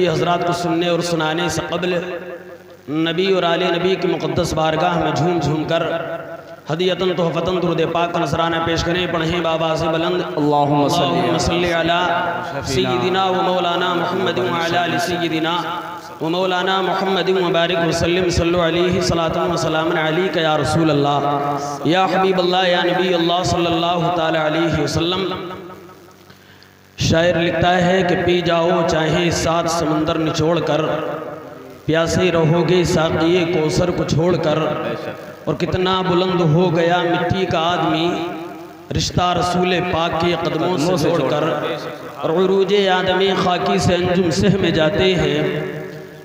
سبھی حضرات کو سننے اور سنانے سے قبل نبی اور آل نبی کی مقدس بارگاہ میں جھوم جھوم کر ہدیتاً تحفتاً درود پاک کا نذرانہ پیش کریں. پڑھیں بآواز بلند اللہم صلی علی سیدنا و مولانا محمد وعلی آل سیدنا و مولانا محمد مبارک وسلم. صلو علیہ صلاۃ و سلام علیک یا رسول اللہ یا حبیب اللہ یا نبی اللہ صلی اللہ تعالی علیہ وسلم. شاعر لکھتا ہے کہ پی جاؤ چاہے 7 سمندر نچوڑ کر، پیاسے رہو گے ساقیے کوثر کو چھوڑ کر. اور کتنا بلند ہو گیا مٹی کا آدمی رشتہ رسول پاک کے قدموں سے جوڑ کر. اور عروج آدم خاکی سے انجم سہ میں جاتے ہیں،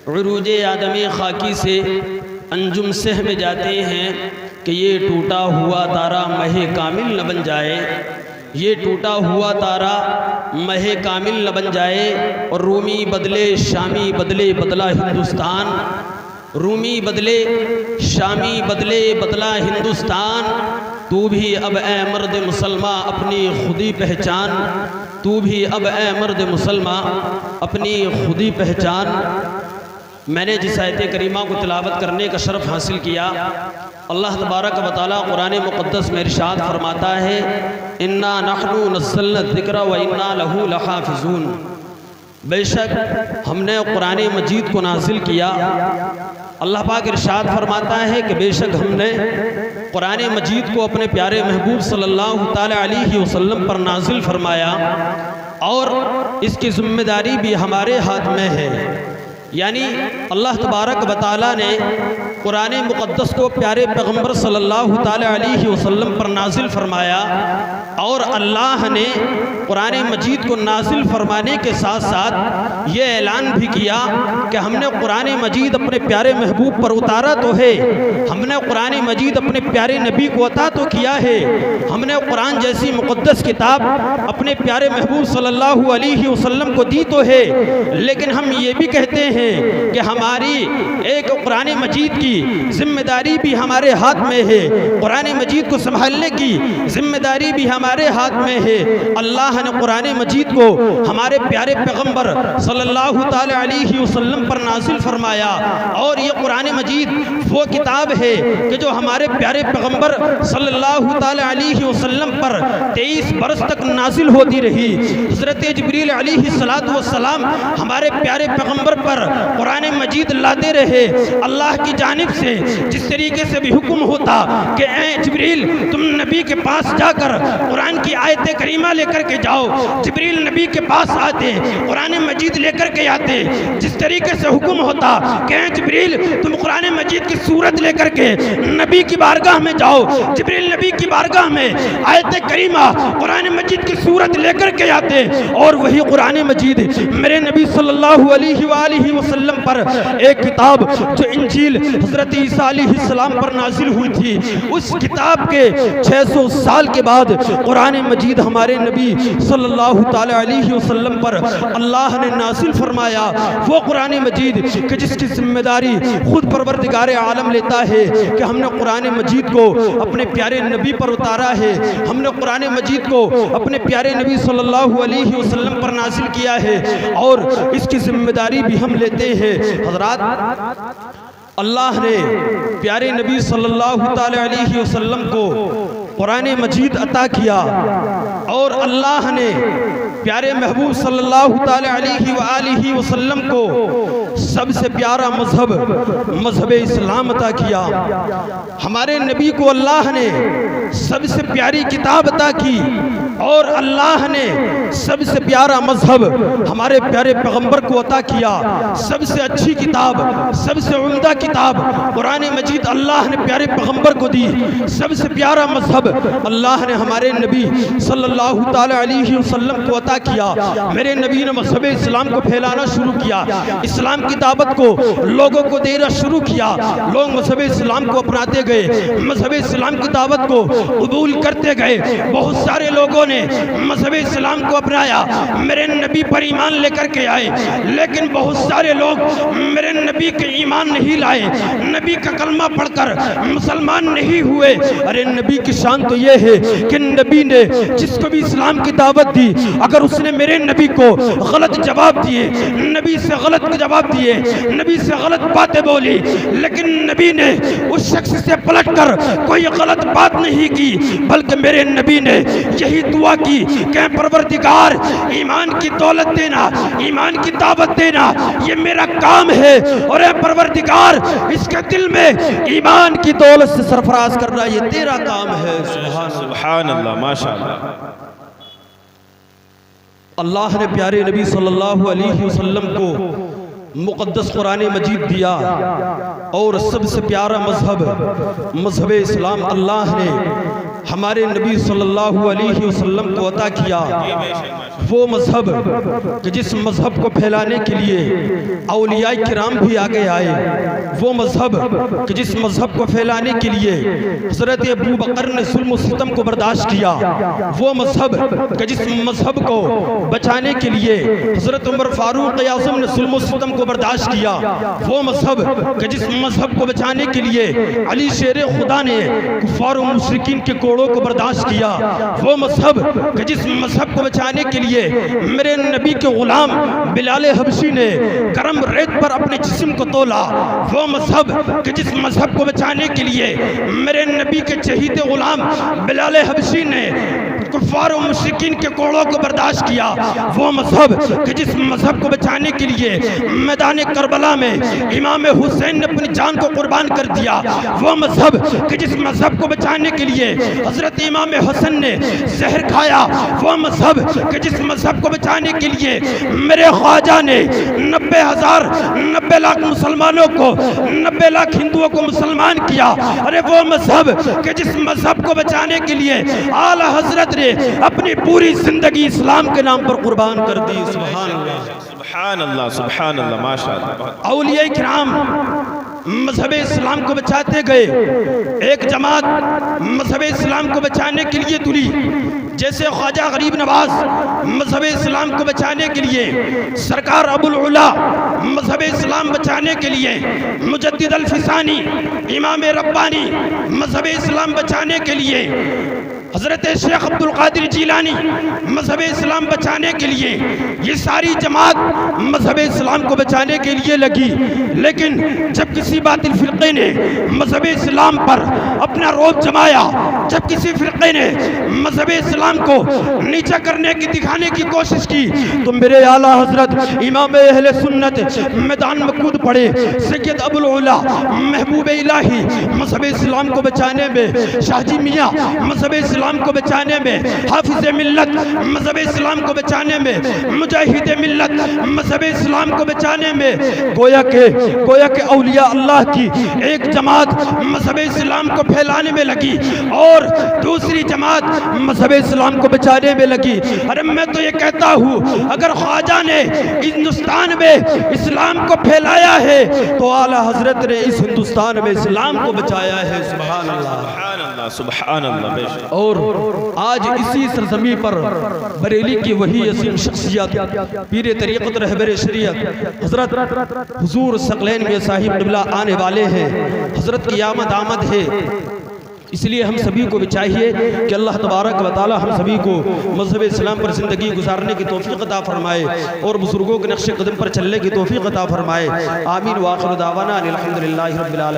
عروج آدم خاکی سے انجم سہ میں جاتے ہیں کہ یہ ٹوٹا ہوا تارا مہ کامل نہ بن جائے، یہ ٹوٹا ہوا تارا مہ کامل نہ بن جائے. اور رومی بدلے شامی بدلے بدلا ہندوستان، رومی بدلے شامی بدلے بدلا ہندوستان. تو بھی اب اے مرد مسلمان اپنی خودی پہچان، تو بھی اب اے مرد مسلمان اپنی خودی پہچان. میں نے جس آیت کریمہ کو تلاوت کرنے کا شرف حاصل کیا، اللہ تبارک و تعالیٰ قرآن مقدس میں ارشاد فرماتا ہے اِنَّا نَحْنُ نَزَّلْنَا الذِّكْرَ وَإِنَّا لَهُ لَحَافِظُونَ. بے شک ہم نے قرآن مجید کو نازل کیا. اللہ پاک ارشاد فرماتا ہے کہ بے شک ہم نے قرآن مجید کو اپنے پیارے محبوب صلی اللہ تعالی علیہ وسلم پر نازل فرمایا، اور اس کی ذمہ داری بھی ہمارے ہاتھ میں ہے. یعنی اللہ تبارک و تعالیٰ نے قرآن مقدس کو پیارے پیغمبر صلی اللہ تعالی علیہ وسلم پر نازل فرمایا، اور اللہ نے قرآن مجید کو نازل فرمانے کے ساتھ ساتھ یہ اعلان بھی کیا کہ ہم نے قرآن مجید اپنے پیارے محبوب پر اتارا تو ہے، ہم نے قرآن مجید اپنے پیارے نبی کو عطا تو کیا ہے، ہم نے قرآن جیسی مقدس کتاب اپنے پیارے محبوب صلی اللہ علیہ وسلم کو دی تو ہے. لیکن ہم یہ بھی کہتے ہیں کہ ہماری ایک قرآن مجید کی ذمہ داری بھی ہمارے ہاتھ میں ہے، قرآن مجید کو سنبھالنے کی ذمہ داری بھی ہمارے ہاتھ میں ہے. اللہ نے قرآن مجید کو ہمارے پیارے پیغمبر صلی اللہ تعالی علیہ وسلم پر نازل فرمایا، اور یہ قرآن مجید وہ کتاب ہے کہ جو ہمارے پیارے پیغمبر صلی اللہ تعالی علیہ وسلم پر 23 برس تک نازل ہوتی رہی. حضرت جبریل علیہ السلام ہمارے پیارے پیغمبر پر قرآن مجید لاتے رہے. اللہ کی جانب سے جس طریقے سے بھی حکم ہوتا کہ اے جبریل تم نبی کے پاس جا کر قرآن کی آیت کریمہ لے کر کے جاؤ، جبریل نبی کے پاس آتے قرآن مجید لے کر کے آتے. جس طریقے سے حکم ہوتا کہ اے جبریل تم قرآن مجید کی صورت لے کر کے نبی کی بارگاہ میں جاؤ، جبریل نبی کی بارگاہ میں آیت کریمہ قرآن مجید کی صورت لے کر کے آتے. اور وہی قرآن مجید میرے نبی صلی اللہ علیہ وآلہ وسلم پر ایک کتاب جو انجیل حضرت عیسیٰ علیہ السلام پر نازل ہوئی تھی، اس کتاب کے 600 سال کے بعد قرآن مجید ہمارے نبی صلی اللہ تعالی علیہ وسلم پر اللہ نے نازل فرمایا. وہ قرآن مجید کہ جس کی ذمہ داری خود پروردگار عالم لیتا ہے کہ ہم نے قرآن مجید کو اپنے پیارے نبی پر اتارا ہے، ہم نے قرآن مجید کو اپنے پیارے نبی صلی اللہ علیہ وسلم پر نازل کیا ہے، اور اس کی ذمہ داری بھی ہم لیتے ہیں. حضرات، اللہ نے پیارے نبی صلی اللہ تعالی علیہ وسلم کو قرآن مجید عطا کیا، اور اللہ نے پیارے محبوب صلی اللہ تعالی علیہ وآلہ وسلم کو سب سے پیارا مذہب اسلام عطا کیا. ہمارے نبی کو اللہ نے سب سے پیاری کتاب عطا کی، اور اللہ نے سب سے پیارا مذہب ہمارے پیارے پیغمبر کو عطا کیا. سب سے اچھی کتاب، سب سے عمدہ کتاب قرآن مجید اللہ نے پیارے پیغمبر کو دی. سب سے پیارا مذہب اللہ نے ہمارے نبی صلی اللہ تعالی علیہ وسلم کو عطا کیا. میرے نبی نے مذہب اسلام کو پھیلانا شروع کیا، اسلام کی دعوت کو لوگوں کو دینا شروع کیا. لوگ مذہب اسلام کو اپناتے گئے، مذہب اسلام کی دعوت کو قبول کرتے گئے، بہت سارے لوگوں نے مذہب اسلام کو اپنایا، میرے نبی پر ایمان لے کر کے آئے، لیکن بہت سارے لوگ میرے نبی کے ایمان نہیں لائے، نبی کا کلمہ پڑھ کر مسلمان نہیں ہوئے۔ ارے نبی کی شان تو یہ ہے کہ نبی نے جس کو بھی اسلام کی دعوت دی، اگر اس نے میرے نبی کو غلط جواب دیے، نبی سے غلط جواب دیے، نبی سے غلط باتیں بولی، لیکن نبی نے اس شخص سے پلٹ کر کوئی غلط بات نہیں کی، بلکہ میرے نبی نے یہی دعا کی کہ پروردگار ایمان کی دولت دینا، ایمان کی دعوت دینا یہ میرا کام ہے، اور اے پروردگار اس کے دل میں ایمان کی دولت سے سرفراز کرنا یہ تیرا کام ہے۔ سبحان اللہ، ماشاءاللہ۔ اللہ نے پیارے نبی صلی اللہ علیہ وسلم کو مقدس قرآن مجید دیا، اور سب سے پیارا مذہب اسلام اللہ نے ہمارے نبی صلی اللہ علیہ وسلم کو عطا کیا۔ وہ مذہب کہ جس مذہب کو پھیلانے کے لیے اولیاء کرام بھی آگے آئے، وہ مذہب کہ جس مذہب کو پھیلانے کے لیے حضرت ابو بکر نے ظلم و ستم کو برداشت کیا، وہ مذہب کہ جس مذہب کو بچانے کے لیے حضرت عمر فاروق اعظم نے ظلم و ستم کو برداشت کیا، وہ مذہب کہ جس مذہب کو بچانے کے لیے علی شیر خدا نے کفار و مشرکین کے کوڑوں کو برداشت کیا، وہ مذہب کہ جس مذہب کو بچانے کے لیے میرے نبی کے غلام بلال حبشی نے گرم ریت پر اپنے جسم کو تولا، وہ مذہب کہ جس مذہب کو بچانے کے لیے میرے نبی کے چہیتے غلام بلال حبشی نے کفار و مشرکین کے کوڑوں کو برداشت کیا، وہ مذہب کہ جس مذہب کو بچانے کے لیے میدان کربلا میں امام حسین نے اپنی جان کو قربان کر دیا، وہ مذہب کہ جس مذہب کو بچانے کے لیے حضرت امام حسن نے زہر کھایا، وہ مذہب کہ جس مذہب کو بچانے کے لیے میرے خواجہ نے 90 لاکھ مسلمانوں کو 90 لاکھ ہندوؤں کو مسلمان کیا۔ ارے وہ مذہب کہ جس مذہب کو بچانے کے لیے اعلیٰ حضرت نے اپنی پوری زندگی اسلام کے نام پر قربان کر دی۔ سبحان اللہ، سبحان اللہ، سبحان اللہ، ماشاءاللہ۔ اولیاء کرام مذہب اسلام کو بچاتے گئے، ایک جماعت مذہب اسلام کو بچانے کے لیے تلی، جیسے خواجہ غریب نواز مذہب اسلام کو بچانے کے لیے، سرکار ابو العلا مذہب اسلام بچانے کے لیے، مجدد الفسانی امام ربانی مذہب اسلام بچانے کے لیے، حضرت شیخ عبد القادر جیلانی مذہب اسلام بچانے کے لیے، یہ ساری جماعت مذہب اسلام کو بچانے کے لیے لگی، لیکن جب کسی باطل فرقے نے مذہب اسلام پر اپنا روب جمایا، جب کسی فرقے نے مذہب اسلام کو نیچا کرنے کی دکھانے کی کوشش کی، تو میرے اعلیٰ حضرت امام اہل سنت میدان مقود پڑے، سید ابو العلا محبوب الہی مذہب اسلام کو بچانے میں، شاہ جی میاں مذہب اسلام کو بچانے میں، حافظ ملت مذہب اسلام کو بچانے میں، مجاہد ملت مذہب اسلام کو بچانے میں، گویا کہ اولیاء اللہ کی ایک جماعت مذہب اسلام کو پھیلانے میں لگی اور دوسری جماعت مذہب اسلام کو بچانے میں لگی۔ ارے میں تو یہ کہتا ہوں اگر خواجہ نے ہندوستان میں اسلام کو پھیلایا ہے تو اعلیٰ حضرت نے اس ہندوستان میں اسلام کو بچایا ہے۔ سبحان اللہ، سبحان اللہ، بے شک۔ اور آج اسی سرزمین پر بریلی کی وہی عظیم شخصیت پیر طریقت رہبر شریعت حضرت حضور ثقلین میں صاحب قبلہ آنے والے ہیں، حضرت کی آمد ہے، اس لیے ہم سبھی کو بھی چاہیے کہ اللہ تبارک و تعالی ہم سبھی کو مذہب اسلام پر زندگی گزارنے کی توفیق عطا فرمائے اور بزرگوں کے نقش قدم پر چلنے کی توفیق عطا فرمائے۔ آمین، وآخر دعوانا الحمدللہ رب العالمین۔